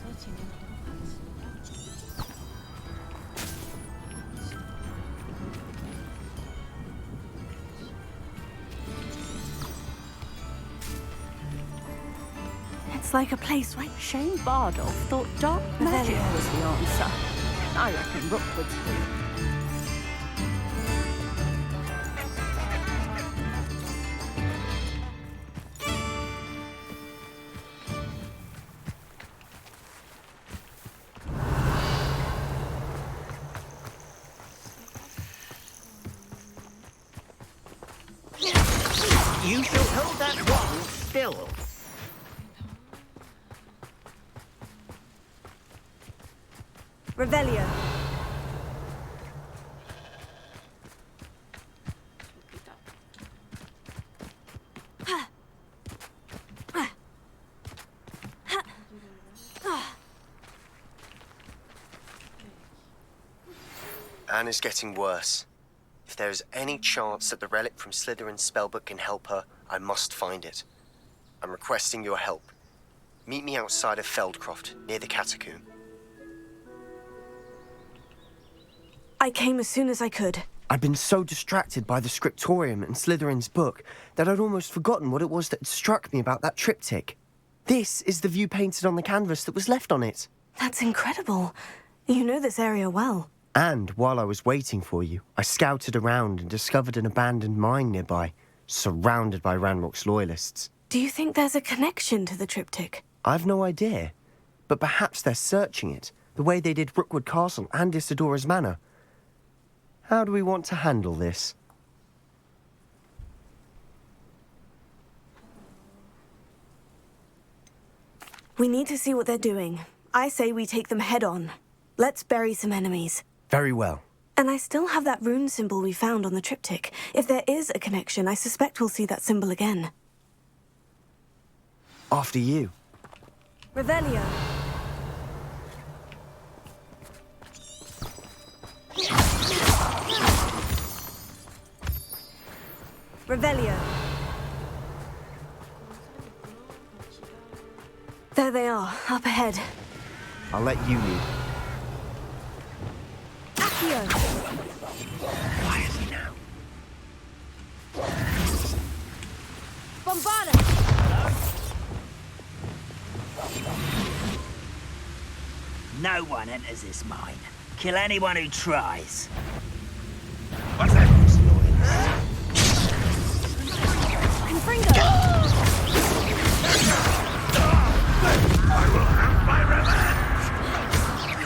이어서 진행하도록 하겠습니다. It's like a place where Shane Bardolph thought dark magic was the answer. I reckon Rookwood's too. You shall hold that wand still. Revelio. Anne is getting worse. If there is any chance that the relic from Slytherin's spellbook can help her, I must find it. I'm requesting your help. Meet me outside of Feldcroft, near the catacomb. I came as soon as I could. I'd been so distracted by the scriptorium and Slytherin's book that I'd almost forgotten what it was that had struck me about that triptych. This is the view painted on the canvas that was left on it. That's incredible. You know this area well. And while I was waiting for you, I scouted around and discovered an abandoned mine nearby, surrounded by Ranrock's loyalists. Do you think there's a connection to the triptych? I've no idea, but perhaps they're searching it, the way they did Rookwood Castle and Isidora's Manor. How do we want to handle this? We need to see what they're doing. I say we take them head on. Let's bury some enemies. Very well. And I still have that rune symbol we found on the triptych. If there is a connection, I suspect we'll see that symbol again. After you. Revelio. Revelio. There they are, up ahead. I'll let you lead. Accio. Quietly now. Bombarda. No one enters this mine. Kill anyone who tries. What's that? Confringo. I will have my revenge! It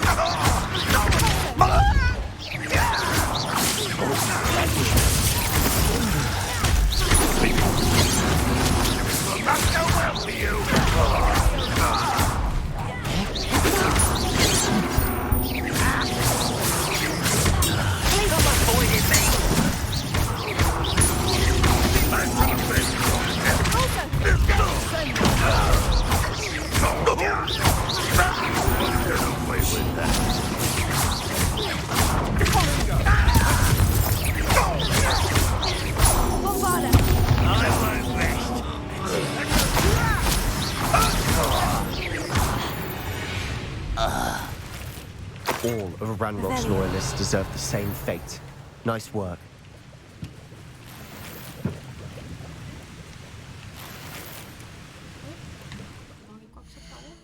will not go well for you! Please don't avoid me! All of Ranrock's loyalists deserve the same fate. Nice work. 구멍이 꽉 찼다고?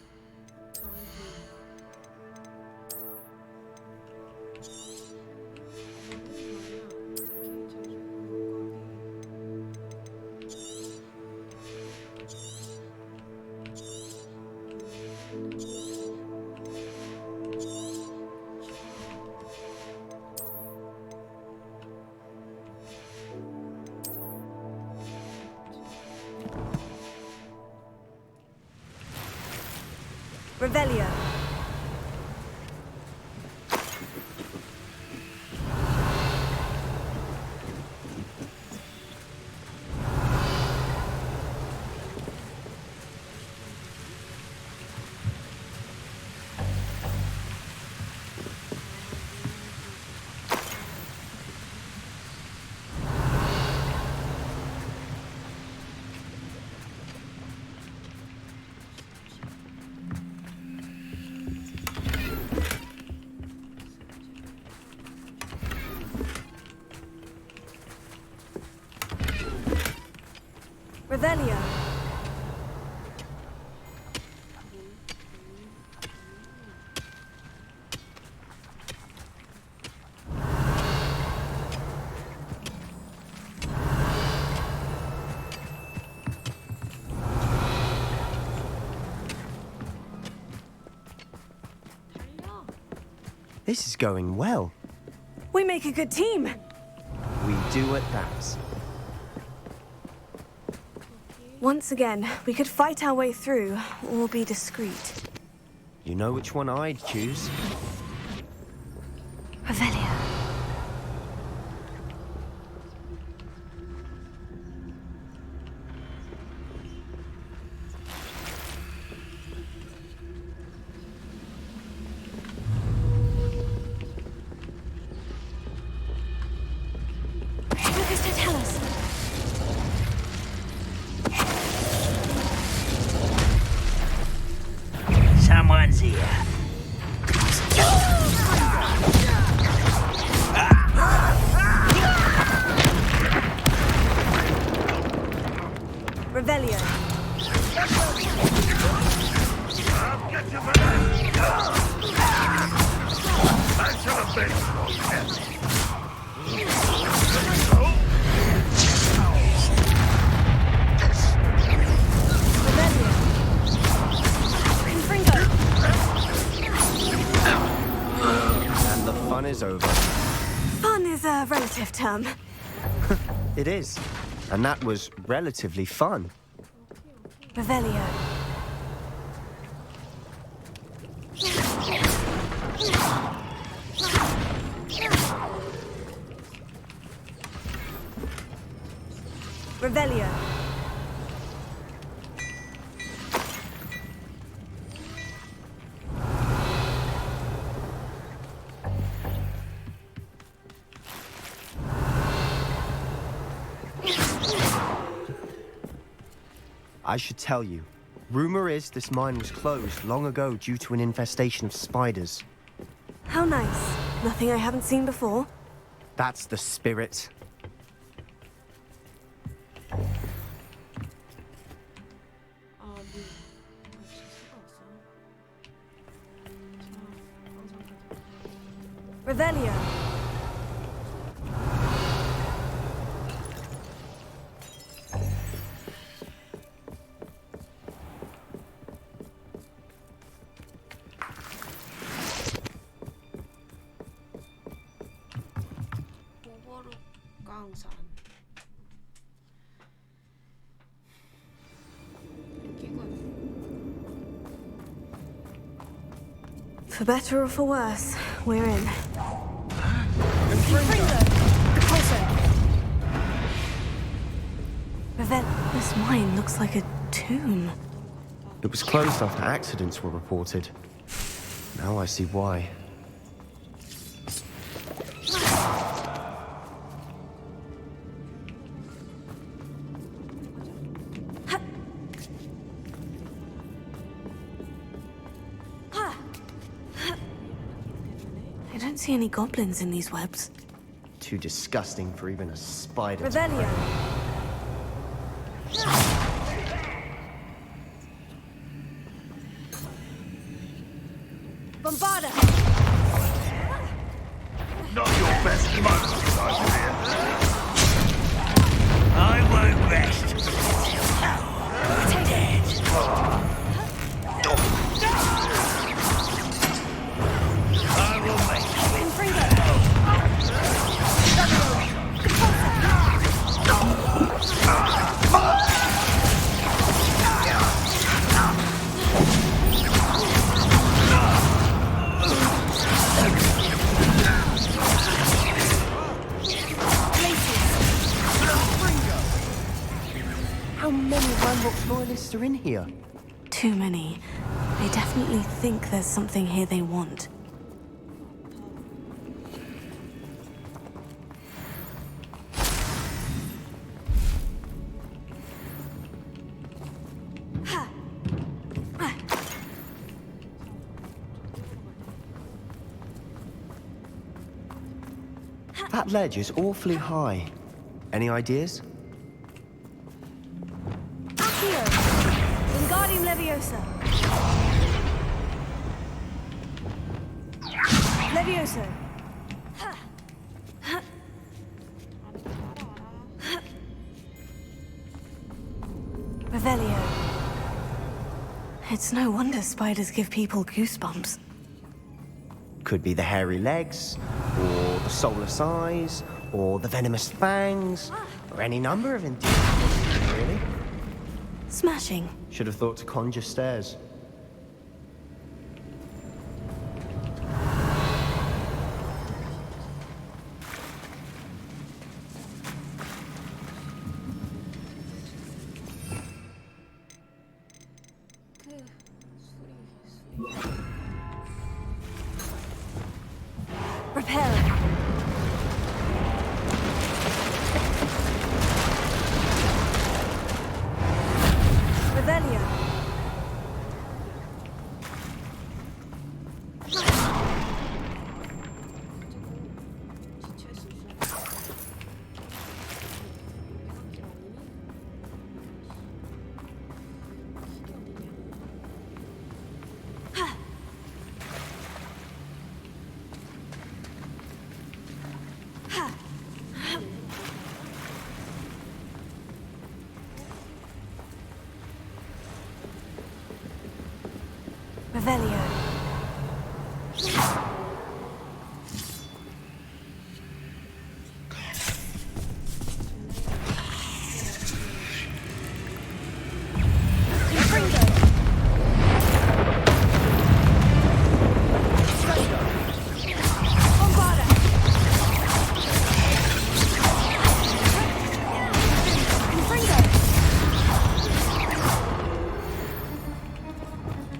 Revelio. Revelio. 달려. This is going well. We make a good team. We do at that. Once again, we could fight our way through, or be discreet. You know which one I'd choose? Revelio. Lucas, don't tell us. Someone's here. Revelio. I'll get you for that. I should have been more careful. Revelio. Confringo. And the fun is over. Fun is a relative term. It is. And that was relatively fun. Revelio. Revelio. I should tell you. Rumor is this mine was closed long ago due to an infestation of spiders. How nice. Nothing I haven't seen before. That's the spirit. 아, 뭐. 아, 진짜 수가 없어. 자, 영상까지. Revelio. 호거르 강산. 이거 For better or for worse, we're in. Revel, this mine looks like a tomb. It was closed after accidents were reported. Now I see why. I don't see any goblins in these webs. Too disgusting for even a spider. to Revelio. Bombarda. Not your best moment, I fear. I won't rest till you're dead. I will make you. How many Ranrock's loyalists are in here? Too many. They definitely think there's something here they want. That ledge is awfully high. Any ideas? Accio. Wingardium Leviosa. Levioso. Revelio. It's no wonder spiders give people goosebumps. Could be the hairy legs, or the soulless eyes, or the venomous fangs, or any number of inducements, really. Smashing. Should have thought to conjure stairs. Repel. Revelio. Revelio.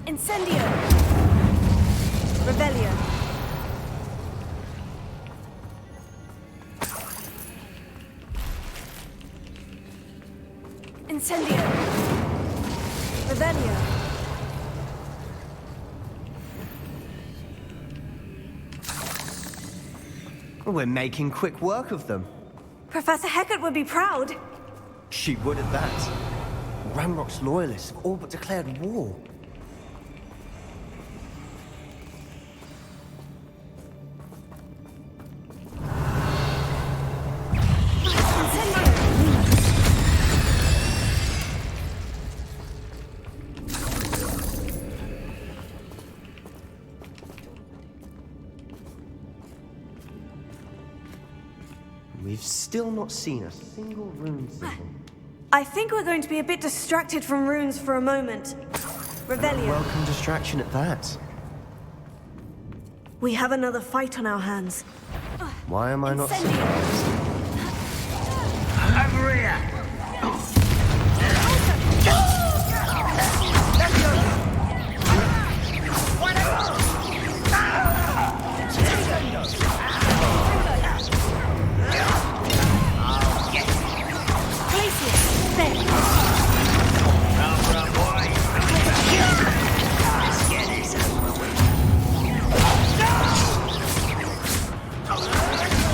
Incendio. Revelio. Incendio. Revelio. We're making quick work of them. Professor Hecat would be proud. She would at that. Ramrock's loyalists have all but declared war. We've still not seen a single rune symbol. I think we're going to be a bit distracted from runes for a moment. Revelio. Welcome distraction at that. We have another fight on our hands. Why am I not Incendio. surprised? Over here!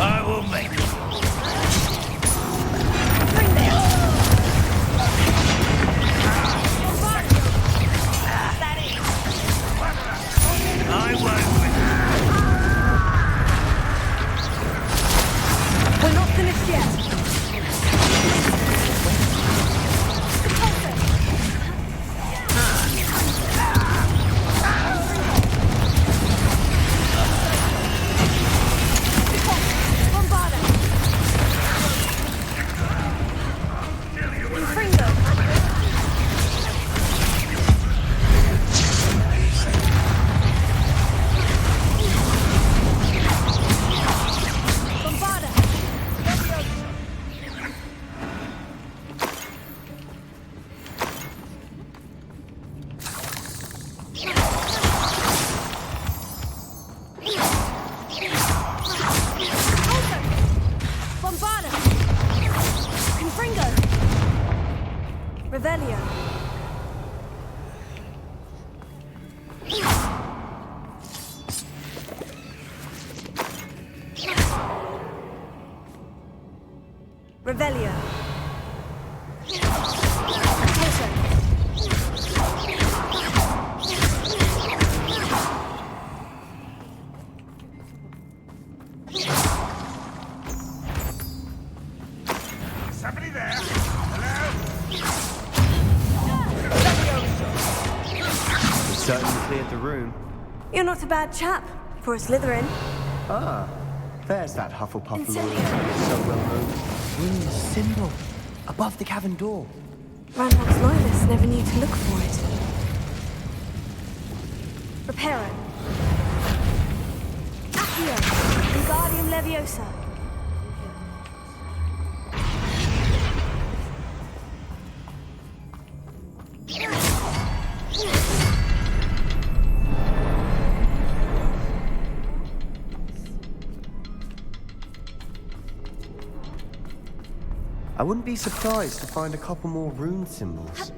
I will make it. I won't. We're not finished yet. Revelio. Revelio. Potion. Somebody there? Hello? We certainly cleared the room. You're not a bad chap for a Slytherin. Ah, there's that Hufflepuff Incendio. loyalty so well known. Rune symbol above the cavern door. Ranrock's loyalists never knew to look for it. Reparo. Accio. Wingardium Leviosa. I wouldn't be surprised to find a couple more rune symbols.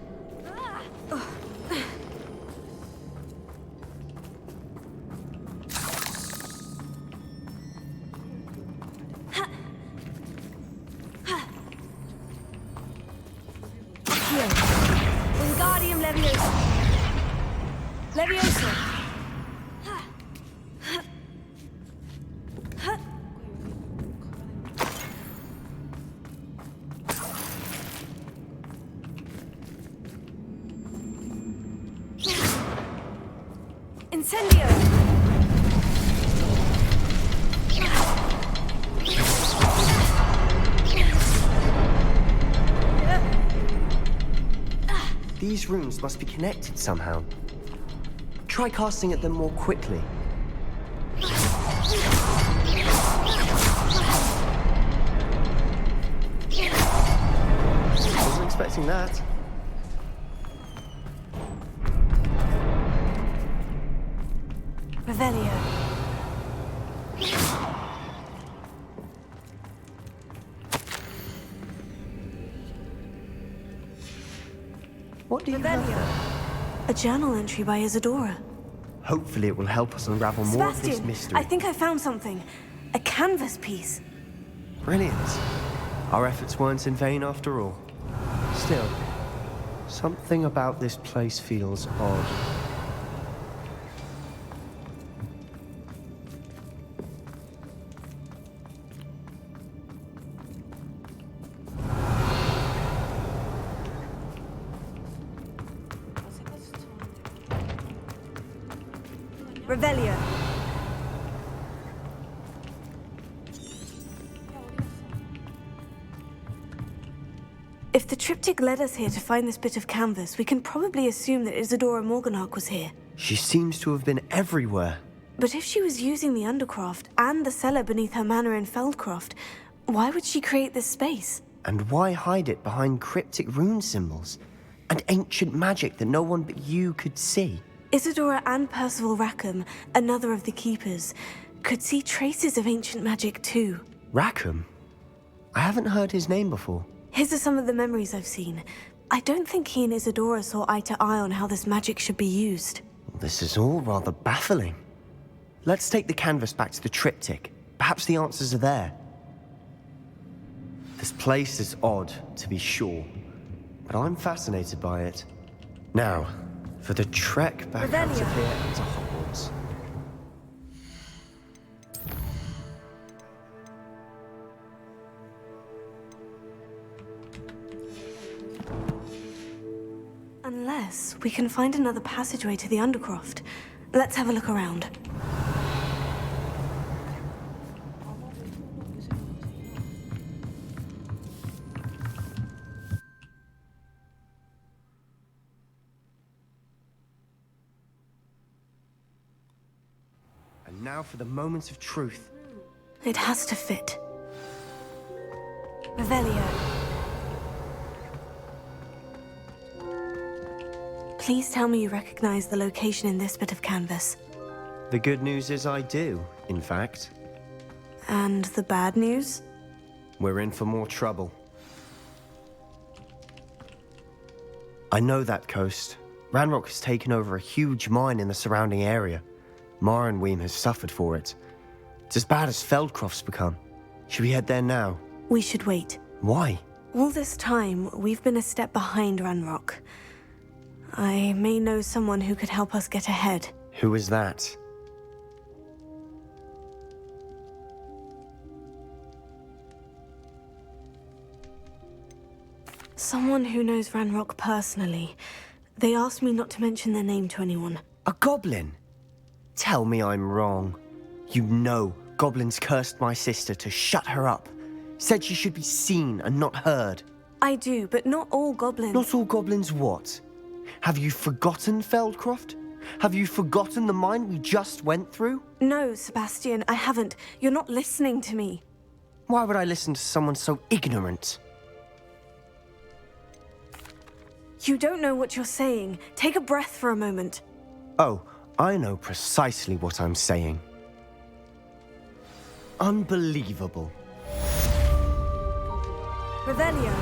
Accio. Wingardium Leviosa. Leviosa. Incendio! These runes must be connected somehow. Try casting at them more quickly. Wasn't expecting that. Revelio. What do you have Revelio. there? A journal entry by Isadora. Hopefully it will help us unravel more of this Sebastian, mystery. I think I found something. A canvas piece. Brilliant. Our efforts weren't in vain after all. Still, something about this place feels odd. Revelio. If the triptych led us here to find this bit of canvas, we can probably assume that Isadora Morganach was here. She seems to have been everywhere. But if she was using the Undercroft and the cellar beneath her manor in Feldcroft, why would she create this space? And why hide it behind cryptic rune symbols? And ancient magic that no one but you could see? Isadora and Percival Rackham, another of the Keepers, could see traces of ancient magic too. Rackham? I haven't heard his name before. His are some of the memories I've seen. I don't think he and Isadora saw eye to eye on how this magic should be used. This is all rather baffling. Let's take the canvas back to the triptych. Perhaps the answers are there. This place is odd, to be sure, but I'm fascinated by it. Now, for the trek back out of Revelio. here and to Hogwarts. Unless we can find another passageway to the Undercroft. Let's have a look around. And now for the moments of truth. It has to fit. Revelio. Please tell me you recognize the location in this bit of canvas. The good news is I do, in fact. And the bad news? We're in for more trouble. I know that coast. Ranrock has taken over a huge mine in the surrounding area. Marrenweem has suffered for it. It's as bad as Feldcroft's become. Should we head there now? We should wait. Why? All this time, we've been a step behind Ranrock. I may know someone who could help us get ahead. Who is that? Someone who knows Ranrock personally. They asked me not to mention their name to anyone. A goblin? Tell me I'm wrong. You know goblins cursed my sister to shut her up. Said she should be seen and not heard. I do, but not all goblins. Not all goblins what? Have you forgotten Feldcroft? Have you forgotten the mine we just went through? No, Sebastian, I haven't. You're not listening to me. Why would I listen to someone so ignorant? You don't know what you're saying. Take a breath for a moment. Oh, I know precisely what I'm saying. Unbelievable. Revelio.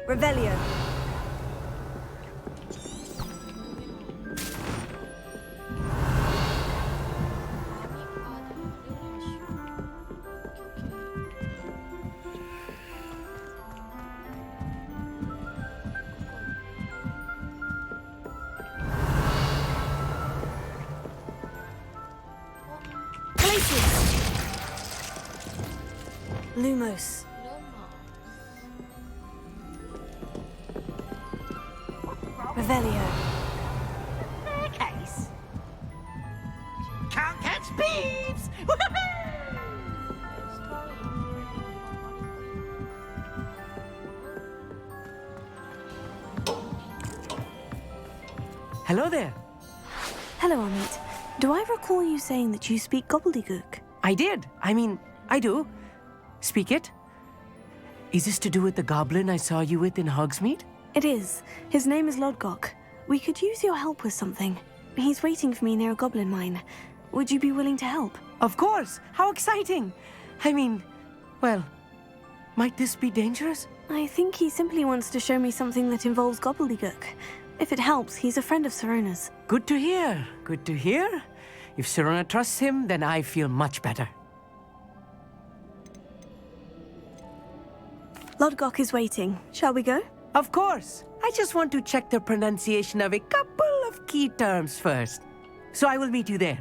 Revelio. Lumos. Revelio. Case. Can't catch thieves! Hello there. Hello, Amit. Do I recall you saying that you speak gobbledygook? I did. I do. Speak it. Is this to do with the goblin I saw you with in Hogsmeade? It is. His name is Lodgok. We could use your help with something. He's waiting for me near a goblin mine. Would you be willing to help? Of course. How exciting. Well, might this be dangerous? I think he simply wants to show me something that involves gobbledygook. If it helps, he's a friend of Sirona's. Good to hear. Good to hear. If Sirona trusts him, then I feel much better. Lodgok is waiting. Shall we go? Of course. I just want to check the pronunciation of a couple of key terms first. So I will meet you there.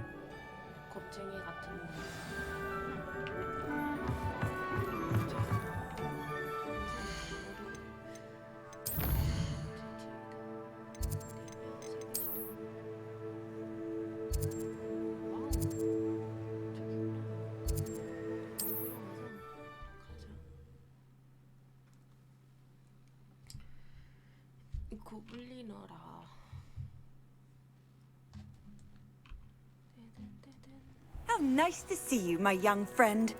겁쟁이 같은 고블린어라. How nice to see you, my young friend.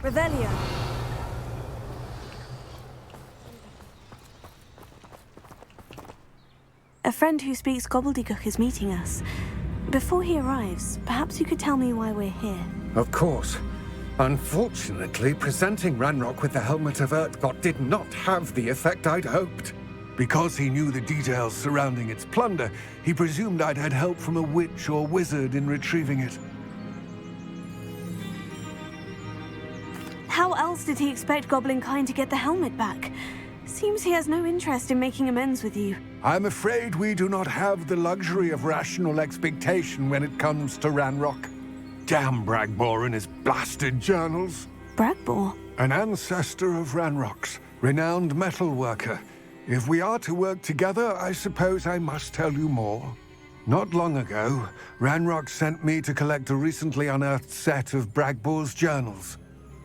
Revelio. A friend who speaks gobbledygook is meeting us. Before he arrives, perhaps you could tell me why we're here. Of course. Unfortunately, presenting Ranrock with the Helmet of Urtkot did not have the effect I'd hoped. Because he knew the details surrounding its plunder, he presumed I'd had help from a witch or wizard in retrieving it. How else did he expect Goblin kind to get the helmet back? Seems he has no interest in making amends with you. I'm afraid we do not have the luxury of rational expectation when it comes to Ranrock. Damn Bragbor and his blasted journals. Bragbor? An ancestor of Ranrock's, renowned metal worker. If we are to work together, I suppose I must tell you more. Not long ago, Ranrock sent me to collect a recently unearthed set of Bragbor's journals.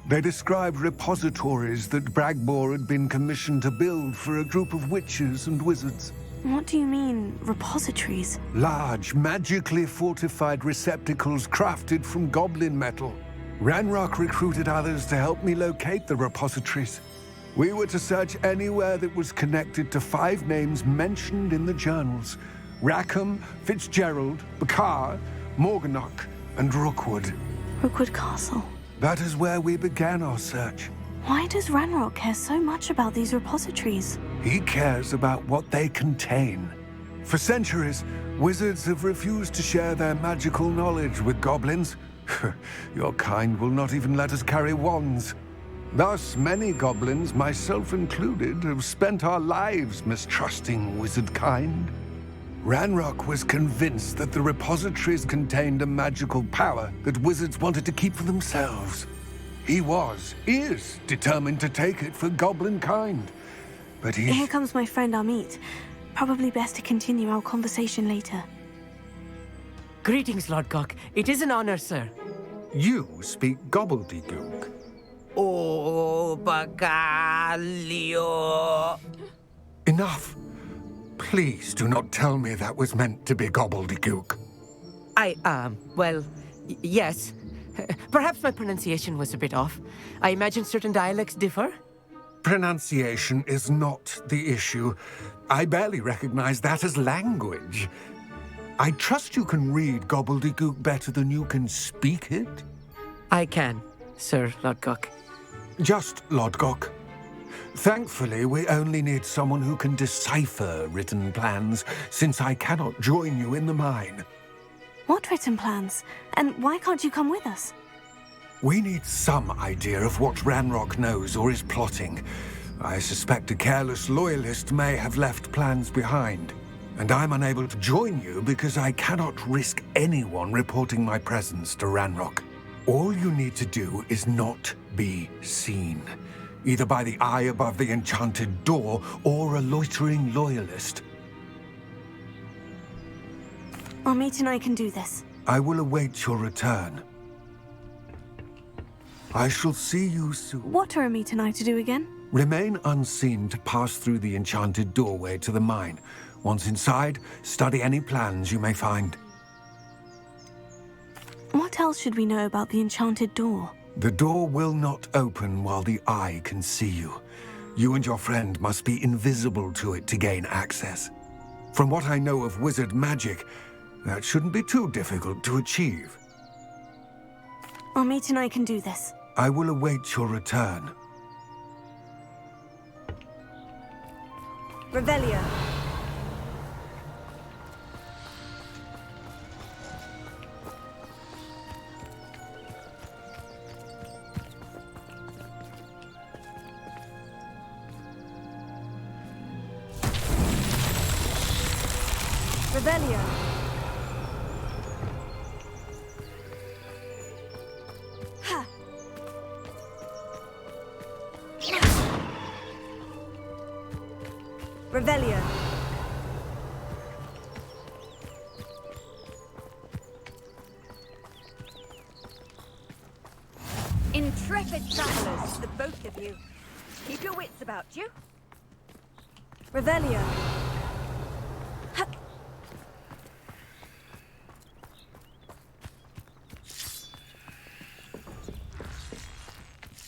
They described repositories that Bragbor had been commissioned to build for a group of witches and wizards. What do you mean, repositories? Large, magically fortified receptacles crafted from goblin metal. Ranrock recruited others to help me locate the repositories. We were to search anywhere that was connected to 5 names mentioned in the journals: Rackham, Fitzgerald, Bakar, Morganach, and Rookwood. Rookwood Castle. That is where we began our search. Why does Ranrock care so much about these repositories? He cares about what they contain. For centuries, wizards have refused to share their magical knowledge with goblins. Your kind will not even let us carry wands. Thus, many goblins, myself included, have spent our lives mistrusting wizard kind. Ranrock was convinced that the repositories contained a magical power that wizards wanted to keep for themselves. He is determined to take it for goblin kind. But Here comes my friend Amit. Probably best to continue our conversation later. Greetings, Lord Cock. It is an honor, sir. You speak gobbledygook. Oh, Bagalio. Enough. Please do not tell me that was meant to be gobbledygook. Yes. Perhaps my pronunciation was a bit off. I imagine certain dialects differ. Pronunciation is not the issue. I barely recognize that as language. I trust you can read gobbledygook better than you can speak it? I can, Sir Lodgok. Just Lodgok. Thankfully, we only need someone who can decipher written plans, since I cannot join you in the mine. What written plans? And why can't you come with us? We need some idea of what Ranrock knows or is plotting. I suspect a careless loyalist may have left plans behind. And I'm unable to join you because I cannot risk anyone reporting my presence to Ranrock. All you need to do is not be seen, either by the eye above the enchanted door or a loitering loyalist. Amit and I can do this. I will await your return. I shall see you soon. What are Amit and I to do again? Remain unseen to pass through the enchanted doorway to the mine. Once inside, study any plans you may find. What else should we know about the enchanted door? The door will not open while the eye can see you. You and your friend must be invisible to it to gain access. From what I know of wizard magic, that shouldn't be too difficult to achieve. Amit and I can do this. I will await your return. Revelio. Revelio. Ha. Revelio. Intrepid travelers, the both of you. Keep your wits about you. Revelio. Ha.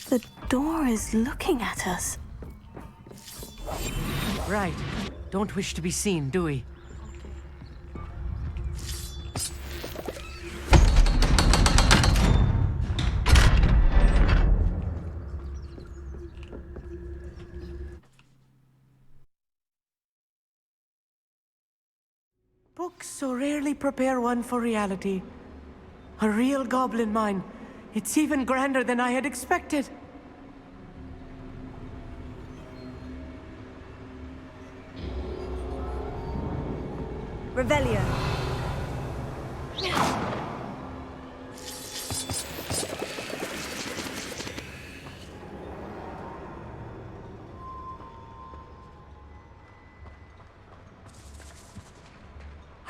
The door is looking at us. Right. Don't wish to be seen, do we? Books so rarely prepare one for reality. A real goblin mine. It's even grander than I had expected. Revelio.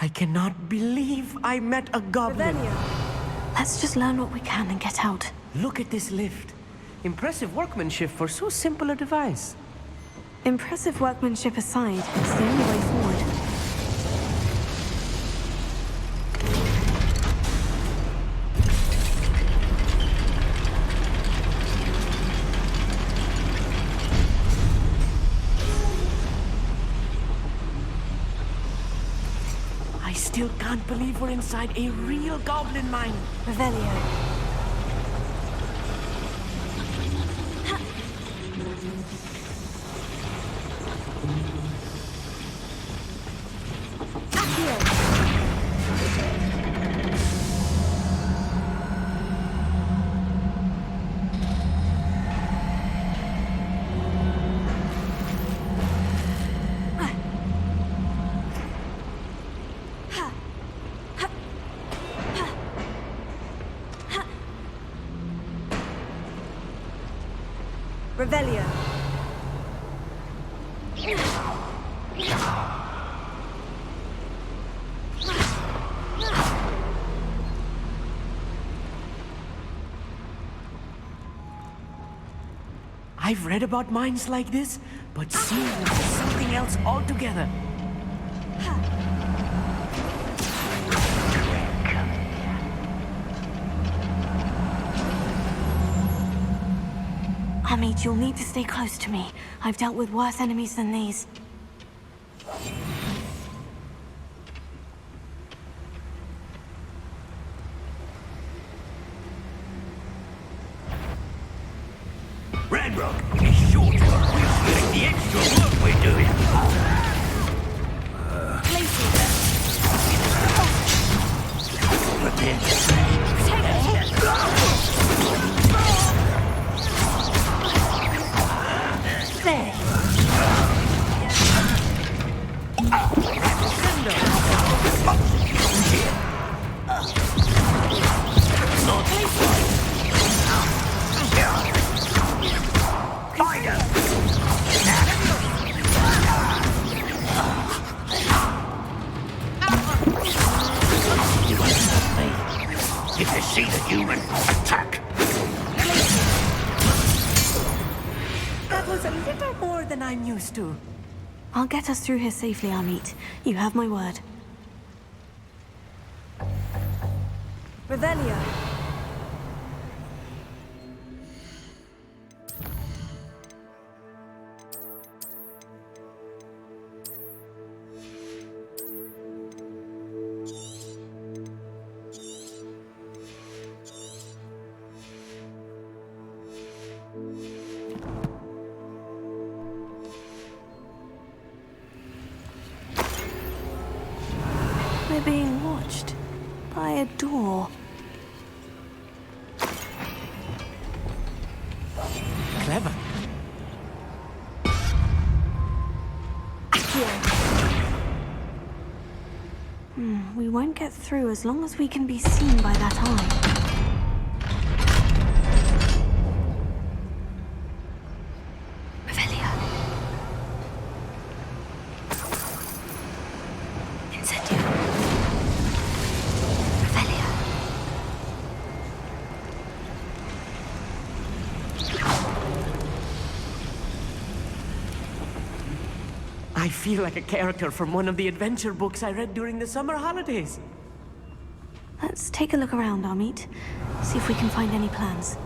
I cannot believe I met a goblin. Revelio. Let's just learn what we can and get out. Look at this lift. Impressive workmanship for so simple a device. Impressive workmanship aside, it's the only way forward. I still can't believe we're inside a real goblin mine. Revelio. Revelio. I've read about mines like this, but seeing them is something else altogether. Amit, you'll need to stay close to me. I've dealt with worse enemies than these. Ranrock is sure to appreciate the extra work we're doing. If you see the human, attack! That was a little more than I'm used to. I'll get us through here safely, Amit. You have my word. Revelio. We're being watched by a door. Clever. We won't get through as long as we can be seen by that eye. Revelio. Incendio. Revelio. I feel like a character from one of the adventure books I read during the summer holidays. Let's take a look around, Amit. See if we can find any plans.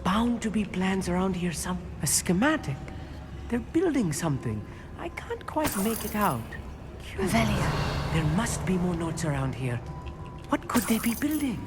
Bound to be plans around here, a schematic. They're building something. I can't quite make it out. Revelio. There must be more notes around here. What could they be building?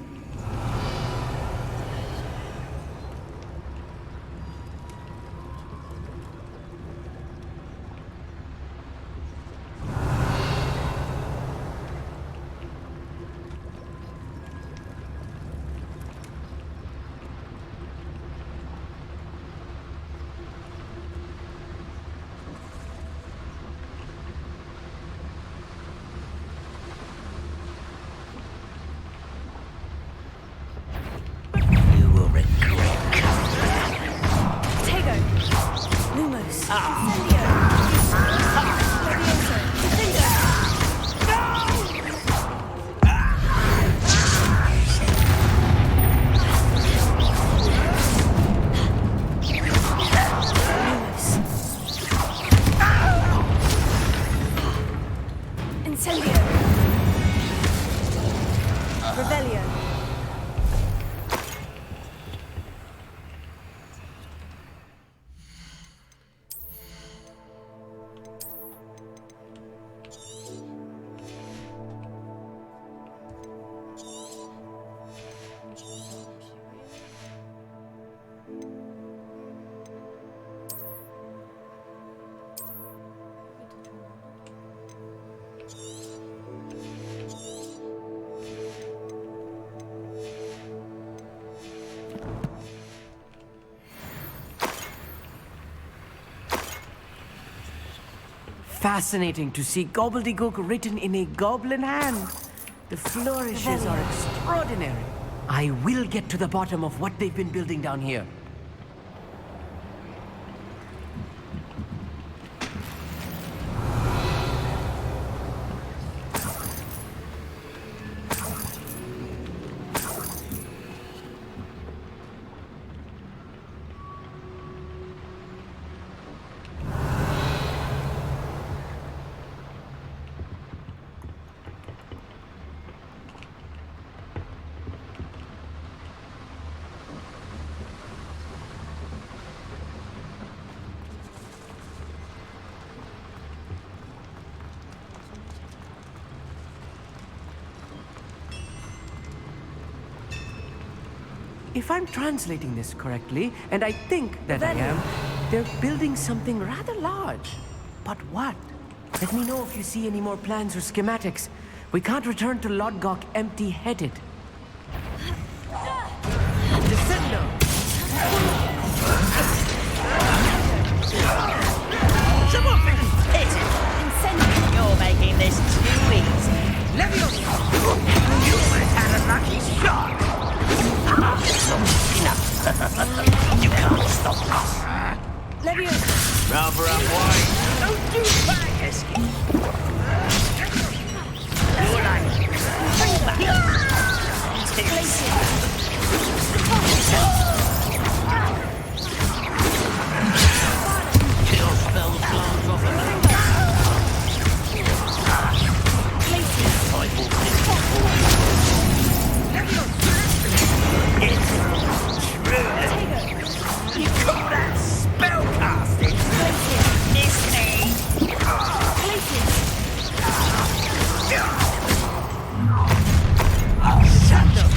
Revelio. Fascinating to see gobbledygook written in a goblin hand. The flourishes are extraordinary. I will get to the bottom of what they've been building down here. If I'm translating this correctly, and I think that I am, they're building something rather large. But what? Let me know if you see any more plans or schematics. We can't return to Lodgok empty-headed. Descendo! Someone finish it! You're making this too easy. Leviosa! You almost had a lucky shot! You can't stop us. Leviosa. Rather unwise. Don't do that, Esky. You're like... Kill spell glance off of me. You call that spellcasting? Miss me! Shut up!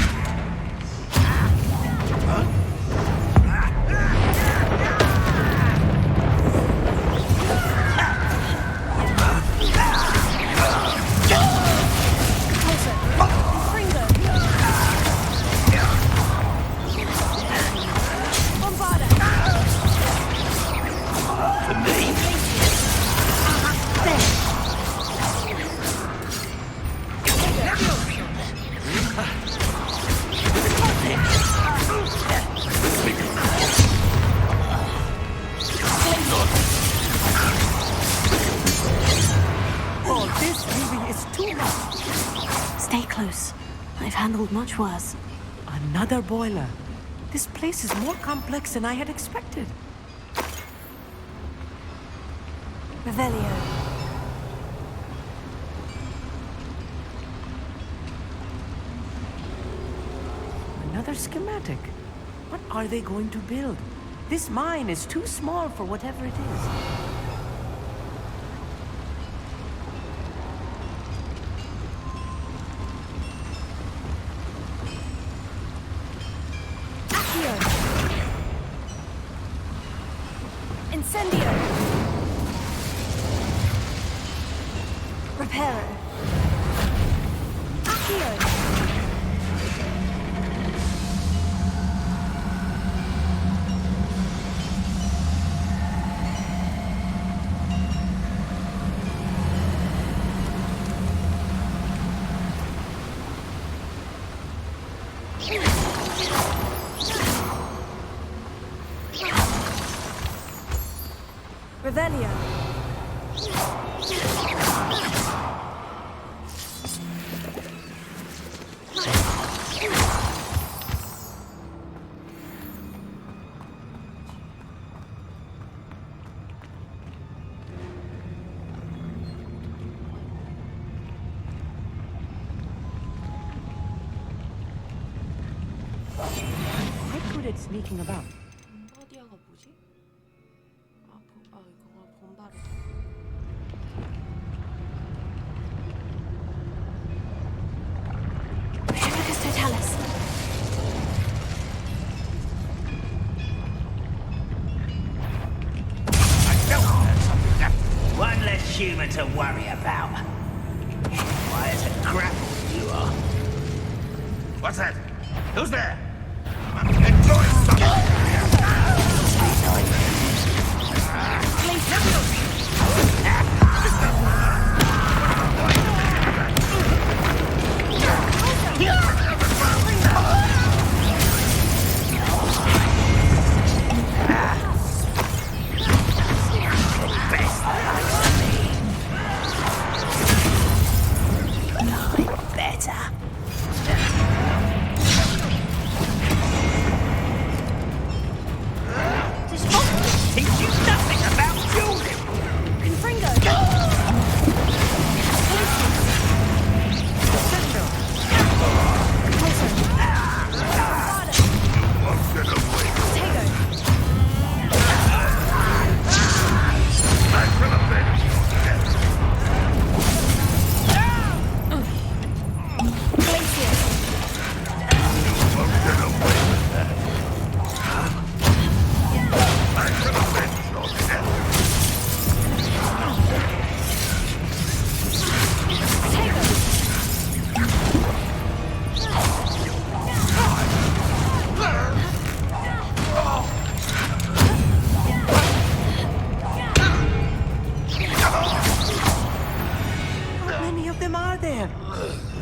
Stay close. I've handled much worse. Another boiler. This place is more complex than I had expected. Revelio. Another schematic. What are they going to build? This mine is too small for whatever it is. Incendio! Reparo. Accio! Revelio. it sneaking about? 범바디아가 뭐지? 이거가 범바르. Lucas Totalis. One less human to worry about. Why, as a grapple you are. What's that? Who's there? Enjoy Better. Teach you nothing about dueling. Confringo!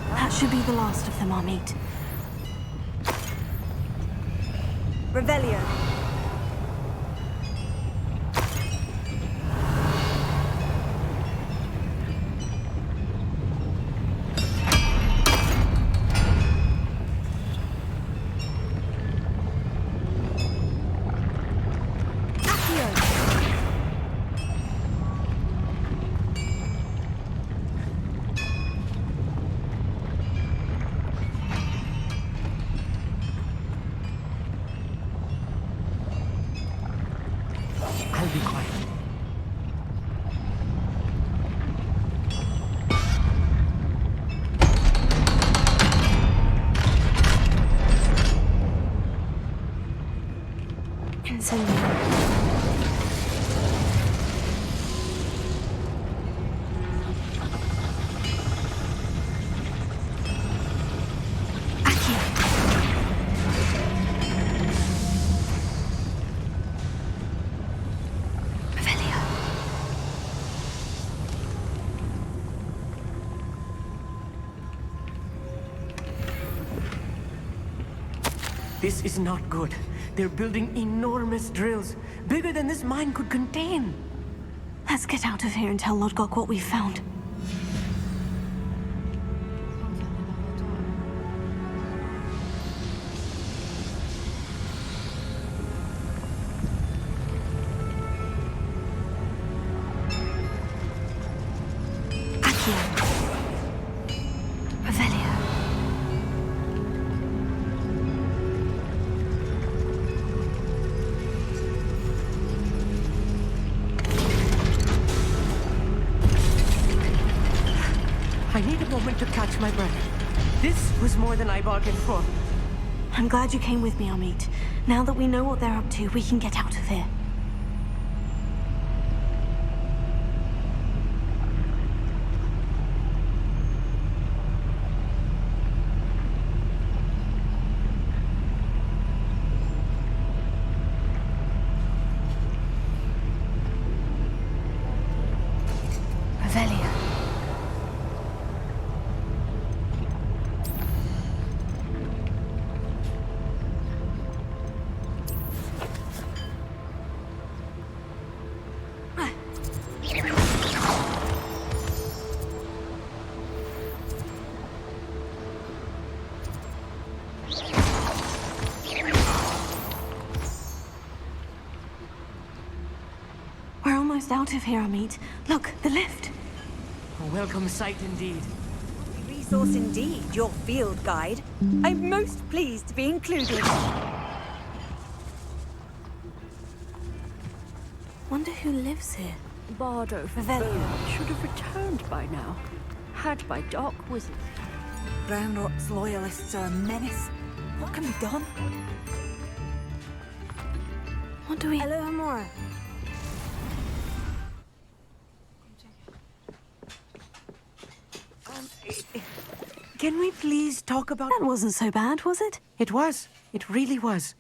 That should be the last of them, Amit. Revelio. I'll be quiet. Incendio. This is not good. They're building enormous drills, bigger than this mine could contain. Let's get out of here and tell Lodgok what we found. I need a moment to catch my breath. This was more than I bargained for. I'm glad you came with me, Amit. Now that we know what they're up to, we can get out of here. Revelio. We're almost out of here, Amit. Look, the lift. A welcome sight indeed. Resource indeed, your field guide. I'm most pleased to be included. Wonder who lives here. Bardo Revelio. should have returned by now. Had by dark wizards. Ranrock's loyalists are a menace. What can be done? What do we... Hello, Amora. Can we please talk about... That wasn't so bad, was it? It was. It really was.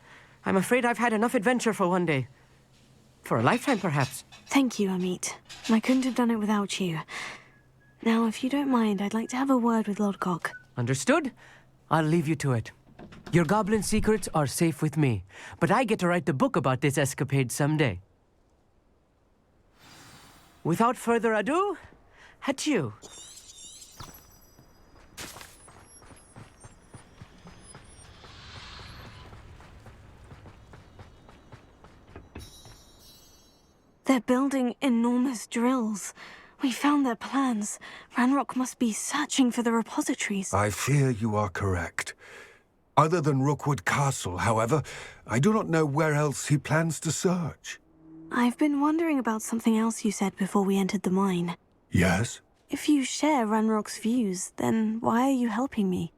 I'm afraid I've had enough adventure for one day. For a lifetime, perhaps. Thank you, Amit. I couldn't have done it without you. Now, if you don't mind, I'd like to have a word with Lodgok. Understood? I'll leave you to it. Your goblin secrets are safe with me, but I get to write the book about this escapade someday. Without further ado, adieu. They're building enormous drills. We found their plans. Ranrock must be searching for the repositories. I fear you are correct. Other than Rookwood Castle, however, I do not know where else he plans to search. I've been wondering about something else you said before we entered the mine. Yes? If you share Ranrock's views, then why are you helping me?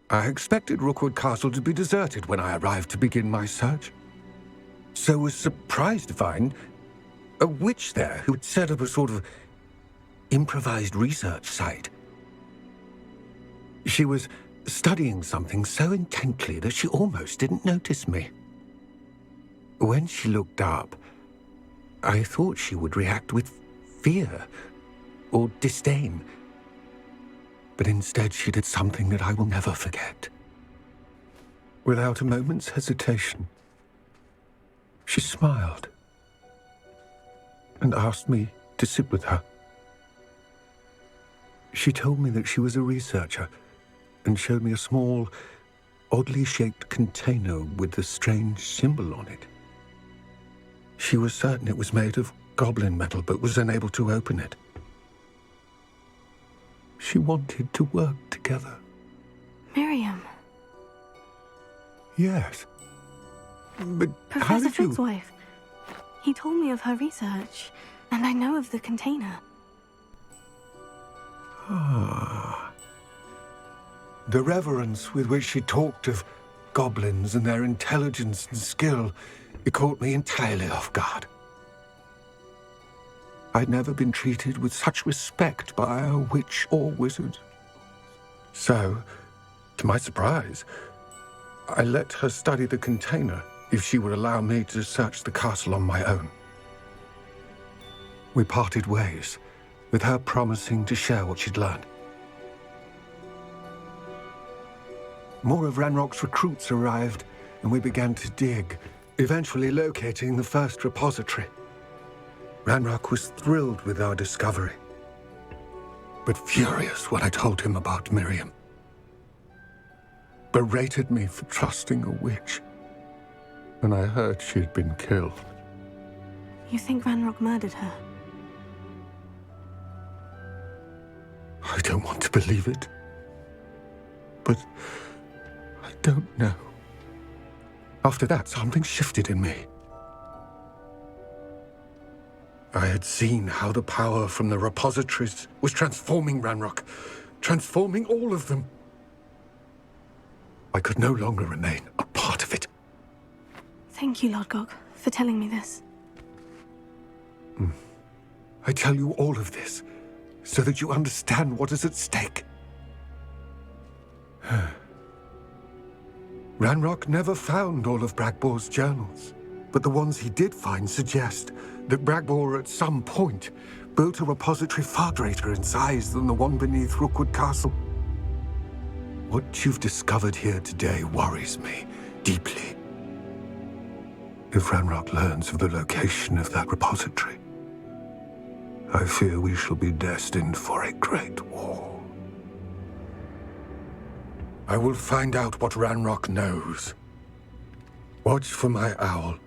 I expected Rookwood Castle to be deserted when I arrived to begin my search. So was surprised to find a witch there who had set up a sort of improvised research site. She was studying something so intently that she almost didn't notice me. When she looked up, I thought she would react with fear or disdain. But instead she did something that I will never forget. Without a moment's hesitation, she smiled and asked me to sit with her. She told me that she was a researcher and showed me a small, oddly shaped container with a strange symbol on it. She was certain it was made of goblin metal, but was unable to open it. She wanted to work together. Miriam. Yes. But how Professor did you... Figg's wife. He told me of her research, and I know of the container. Ah. The reverence with which she talked of goblins and their intelligence and skill, it caught me entirely off guard. I'd never been treated with such respect by a witch or wizard. So, to my surprise, I let her study the container if she would allow me to search the castle on my own. We parted ways, with her promising to share what she'd learned. More of Ranrock's recruits arrived, and we began to dig, eventually locating the first repository. Ranrock was thrilled with our discovery, but furious when I told him about Miriam. Berated me for trusting a witch, and I heard she had been killed. You think Ranrock murdered her? I don't want to believe it, but I don't know. After that, something shifted in me. I had seen how the power from the repositories was transforming Ranrock, transforming all of them. I could no longer remain a part of it. Thank you, Lodgok, for telling me this. I tell you all of this so that you understand what is at stake. Ranrock never found all of Bragbor's journals, but the ones he did find suggest that Bragbor at some point built a repository far greater in size than the one beneath Rookwood Castle. What you've discovered here today worries me deeply. If Ranrock learns of the location of that repository, I fear we shall be destined for a great war. I will find out what Ranrock knows. Watch for my owl.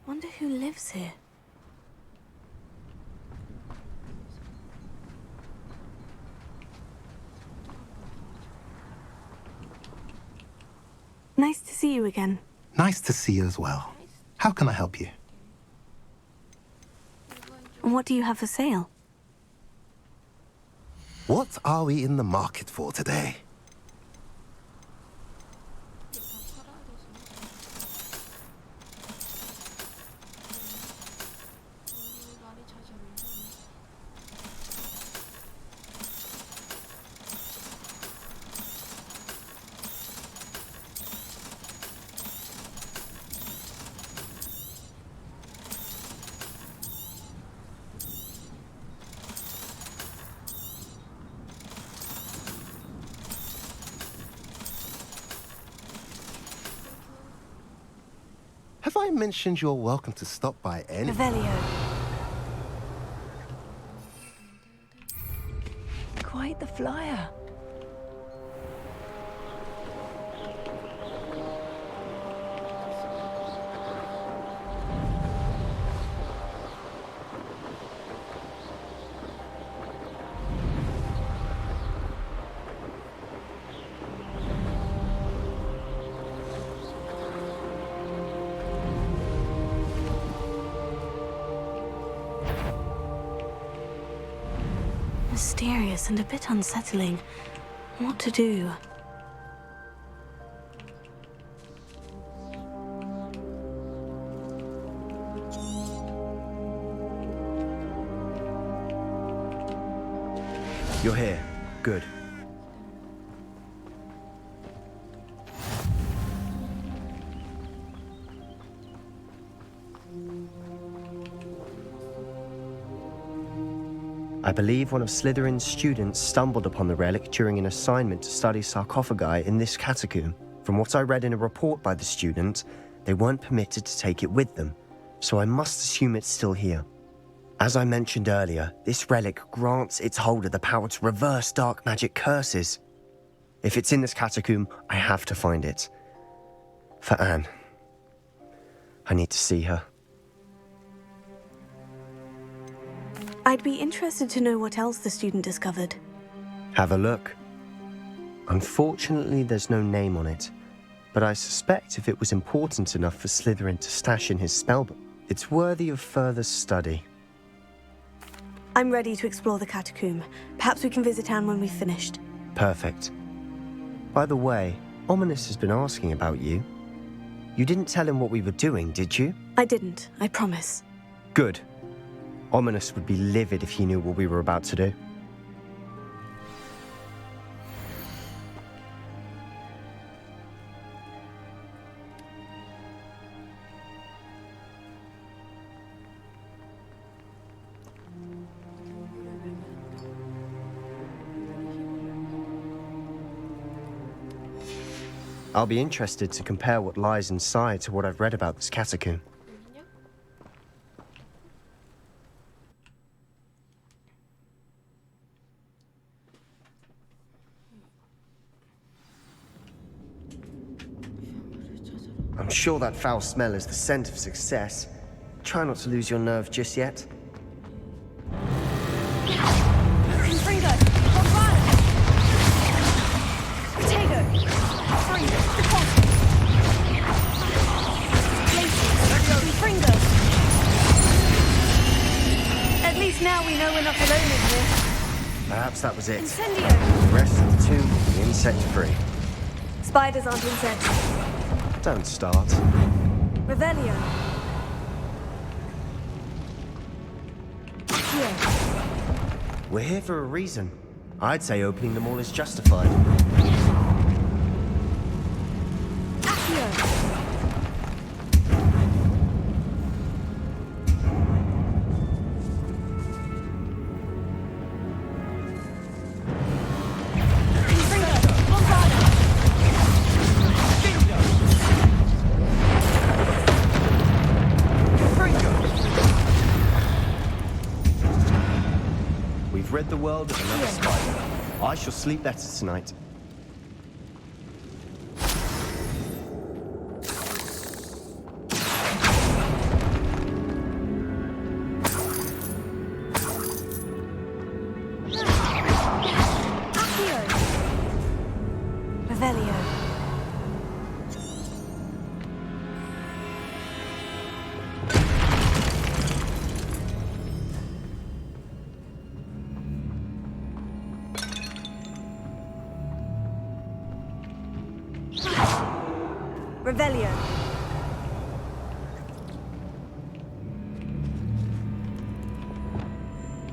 Wonder who lives here. Nice to see you again. Nice to see you as well. How can I help you? What do you have for sale? What are we in the market for today? Have I mentioned you're welcome to stop by any... Revelio. Quite the flyer. Mysterious and a bit unsettling. What to do? You're here. Good. I believe one of Slytherin's students stumbled upon the relic during an assignment to study sarcophagi in this catacomb. From what I read in a report by the student, they weren't permitted to take it with them, so I must assume it's still here. As I mentioned earlier, this relic grants its holder the power to reverse dark magic curses. If it's in this catacomb, I have to find it. For Anne. I need to see her. I'd be interested to know what else the student discovered. Have a look. Unfortunately, there's no name on it, but I suspect if it was important enough for Slytherin to stash in his spellbook, it's worthy of further study. I'm ready to explore the catacomb. Perhaps we can visit Anne when we've finished. Perfect. By the way, Ominous has been asking about you. You didn't tell him what we were doing, did you? I didn't, I promise. Good. Ominous would be livid if he knew what we were about to do. I'll be interested to compare what lies inside to what I've read about this catacomb. I'm sure that foul smell is the scent of success. Try not to lose your nerve just yet. At least now we know we're not alone in here. Perhaps that was it. Incendio! The rest of the tomb will be insect-free. Spiders aren't insects. Don't start. Revelio. Here. We're here for a reason. I'd say opening them all is justified. Accio. We've rid the world of another spider. I shall sleep better tonight. Revelio. Revelio.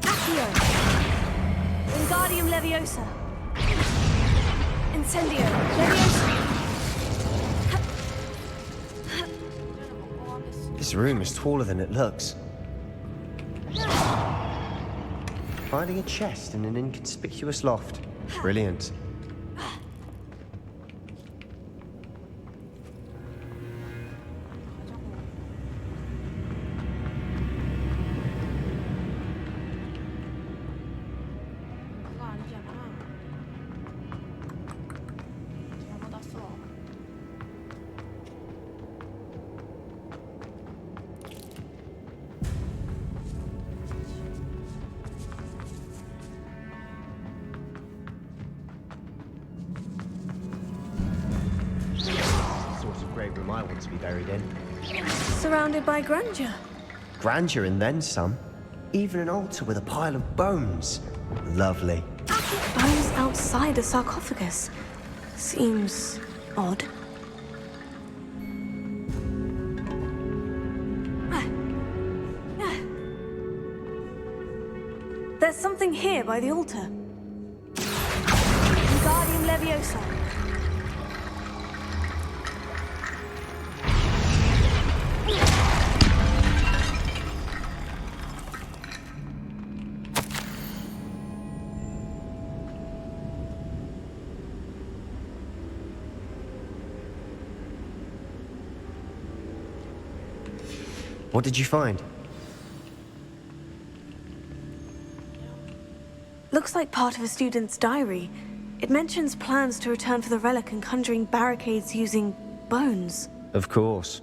Accio. Wingardium Leviosa. Incendio. Leviosa. This room is taller than it looks. Finding a chest in an inconspicuous loft. Brilliant. 그거 아니잖아. 잘못 왔어. The sort of grave room I want to be buried in. Surrounded by grandeur. Grandeur and then some. Even an altar with a pile of bones. Lovely. Bones outside a sarcophagus. Seems odd. There's something here by the altar. Wingardium Leviosa. What did you find? Looks like part of a student's diary. It mentions plans to return for the relic and conjuring barricades using bones. Of course.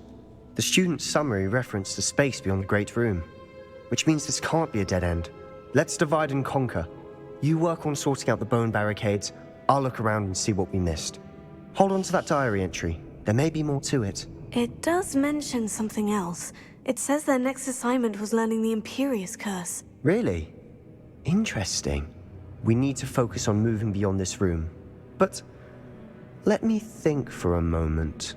The student's summary referenced the space beyond the Great Room, which means this can't be a dead end. Let's divide and conquer. You work on sorting out the bone barricades, I'll look around and see what we missed. Hold on to that diary entry. There may be more to it. It does mention something else. It says their next assignment was learning the Imperious Curse. Really? Interesting. We need to focus on moving beyond this room. But let me think for a moment.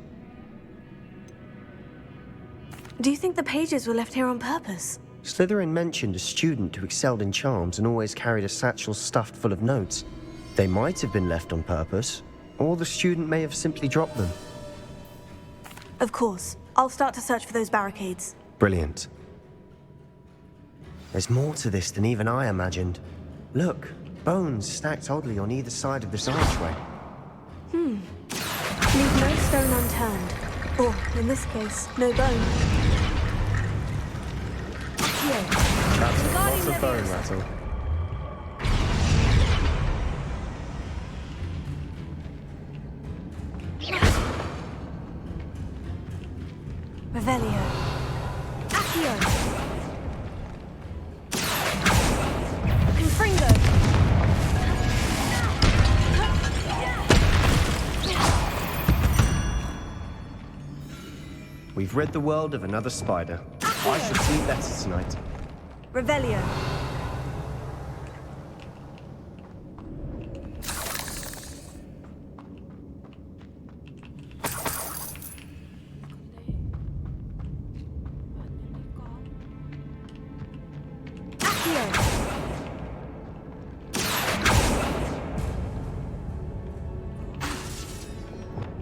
Do you think the pages were left here on purpose? Slytherin mentioned a student who excelled in charms and always carried a satchel stuffed full of notes. They might have been left on purpose, or the student may have simply dropped them. Of course. I'll start to search for those barricades. Brilliant. There's more to this than even I imagined. Look, bones stacked oddly on either side of this archway. Leave no stone unturned. Or, in this case, no bone. Accio. That's a Wingardium lot of bone Leviosa. rattle. Revelio. Accio. Confringo. We've rid the world of another spider. I shall sleep better tonight. Revelio.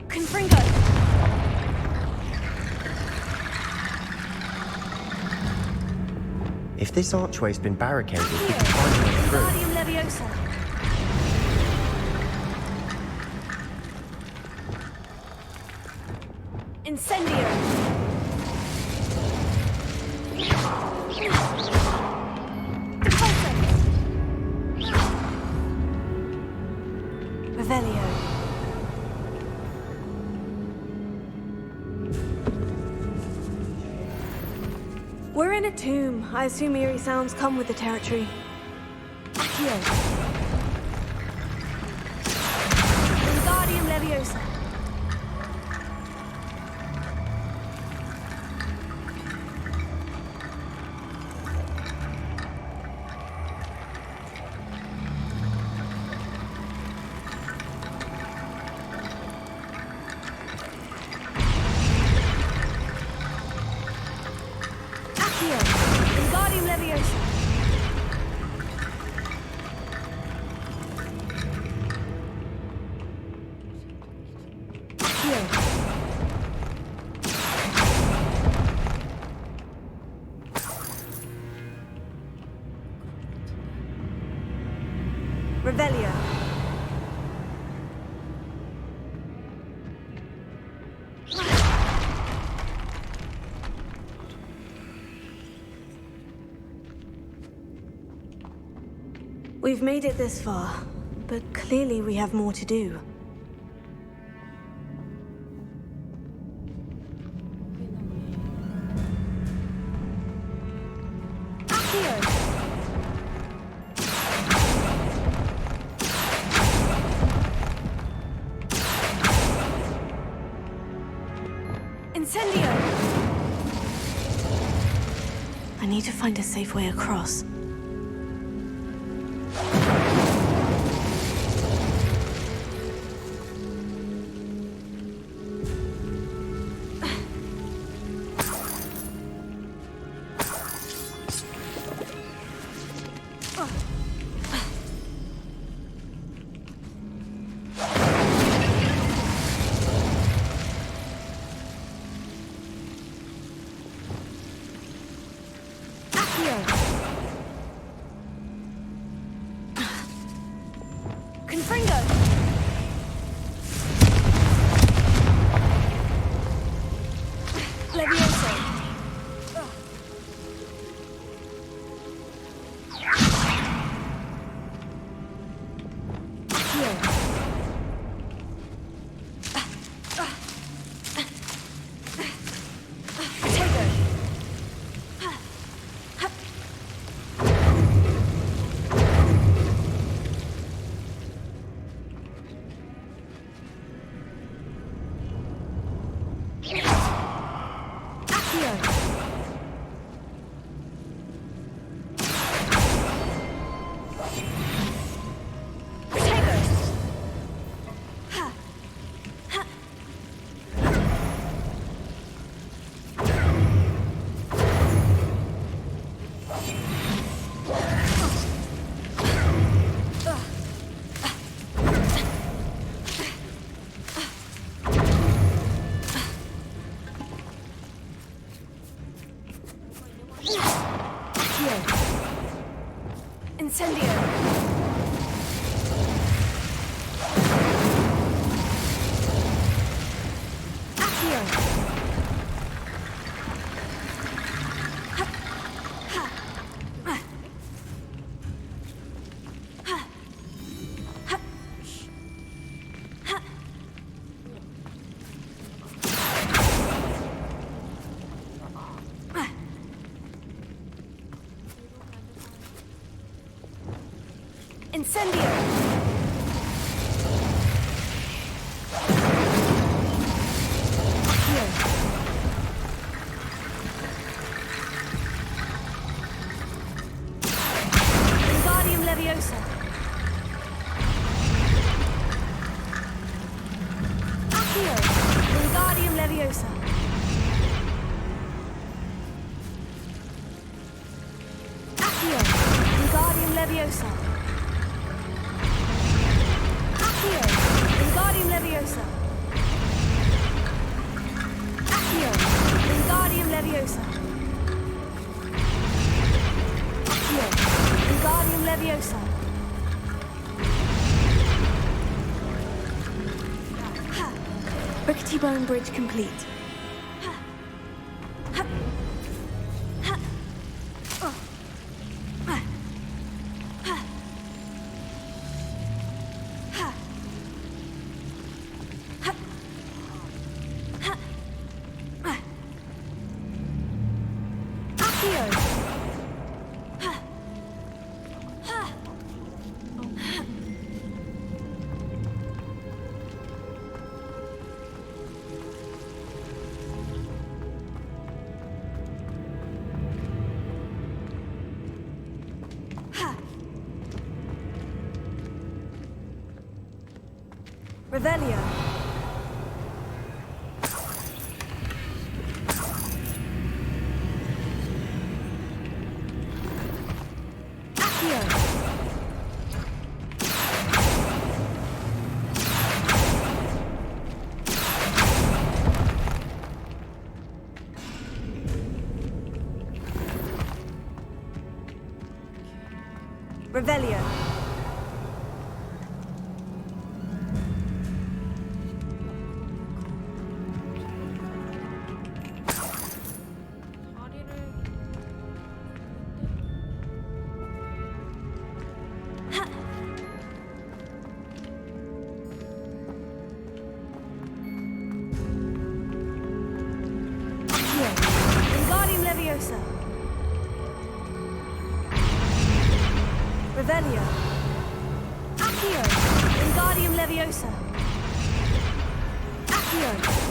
Confringo. If this archway's been barricaded, we can find a way through. Wingardium Leviosa. Incendio. Revelio. We're in a tomb. I assume eerie sounds come with the territory. Accio. Wingardium Wingardium Leviosa. Accio. Wingardium Leviosa. Revelio. We've made it this far, but clearly we have more to do. Incendio! I need to find a safe way across. Confringo! Levioso! Incendio! Accio! Incendio! Wingardium Leviosa! Accio! Wingardium Leviosa! Accio! Wingardium Leviosa! Wingardium Leviosa! Accio! Wingardium Leviosa! Accio! Wingardium Leviosa! Rickety Bone Bridge complete. Revelio. Accio. Revelio. Wingardium Leviosa. Revelio. Accio. Wingardium Leviosa. Accio.